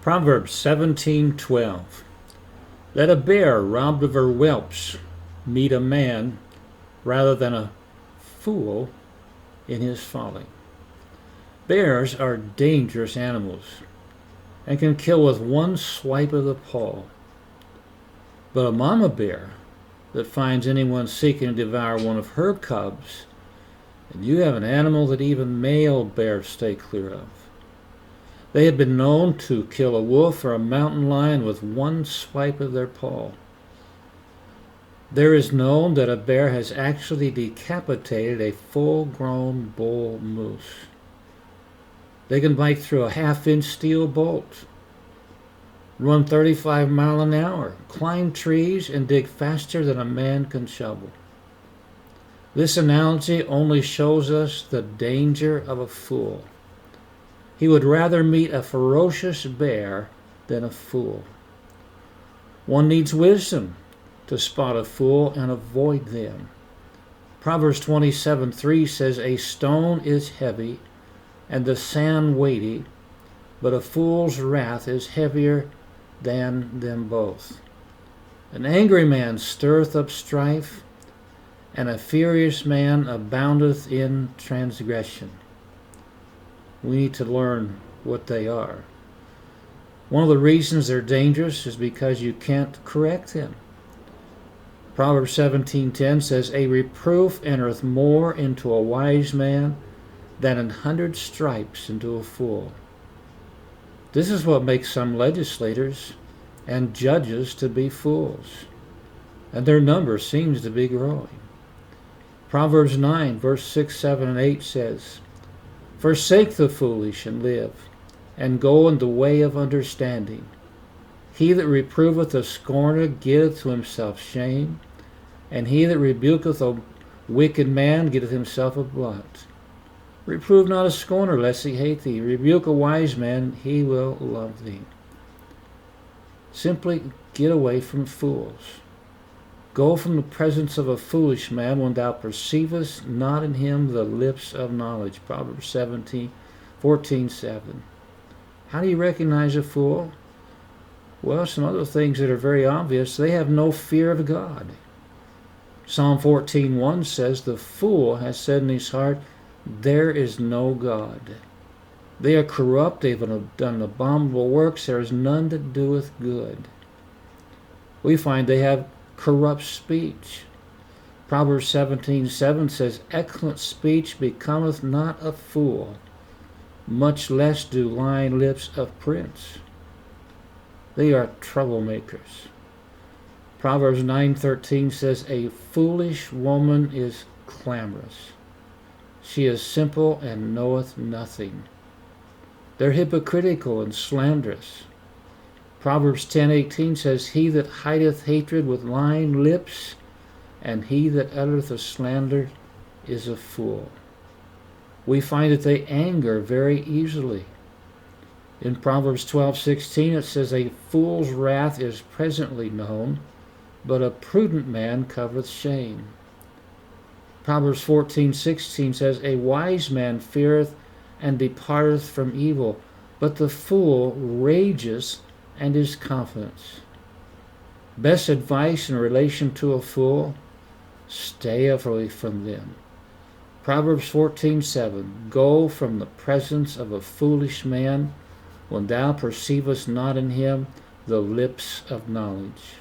Proverbs 17:12. Let a bear robbed of her whelps meet a man rather than a fool in his folly. Bears are dangerous animals and can kill with one swipe of the paw. But a mama bear that finds anyone seeking to devour one of her cubs, and you have an animal that even male bears stay clear of. They have been known to kill a wolf or a mountain lion with one swipe of their paw. There is known that a bear has actually decapitated a full-grown bull moose. They can bite through a half-inch steel bolt, run 35 miles an hour, climb trees, and dig faster than a man can shovel. This analogy only shows us the danger of a fool. He would rather meet a ferocious bear than a fool. One needs wisdom to spot a fool and avoid them. Proverbs 27:3 says, "A stone is heavy and the sand weighty, but a fool's wrath is heavier than them both. An angry man stirreth up strife, and a furious man aboundeth in transgression." We need to learn what they are. One of the reasons they're dangerous is because you can't correct them. Proverbs 17:10 says, "A reproof entereth more into a wise man than 100 stripes into a fool." This is what makes some legislators and judges to be fools, and their number seems to be growing. Proverbs 9, verse 6, 7, and 8 says, "Forsake the foolish and live, and go in the way of understanding. He that reproveth a scorner getteth to himself shame, and he that rebuketh a wicked man getteth himself a blot. Reprove not a scorner, lest he hate thee. Rebuke a wise man, he will love thee." Simply get away from fools. Go from the presence of a foolish man when thou perceivest not in him the lips of knowledge. Proverbs 14:7. How do you recognize a fool? Well, some other things that are very obvious. They have no fear of God. Psalm 14:1 says, "The fool has said in his heart, there is no God. They are corrupt, they've done abominable works, there is none that doeth good." We find they have corrupt speech. Proverbs 17:7 says, "Excellent speech becometh not a fool, much less do lying lips of prince." They are troublemakers. Proverbs 9:13 says, "A foolish woman is clamorous. She is simple and knoweth nothing." They're hypocritical and slanderous. Proverbs 10:18 says, "He that hideth hatred with lying lips, and he that uttereth a slander is a fool." We find that they anger very easily. In Proverbs 12:16 it says, "A fool's wrath is presently known, but a prudent man covereth shame." Proverbs 14:16 says, "A wise man feareth and departeth from evil, but the fool rages and is confident." Best advice in relation to a fool: stay away from them. Proverbs 14:7, "Go from the presence of a foolish man when thou perceivest not in him the lips of knowledge."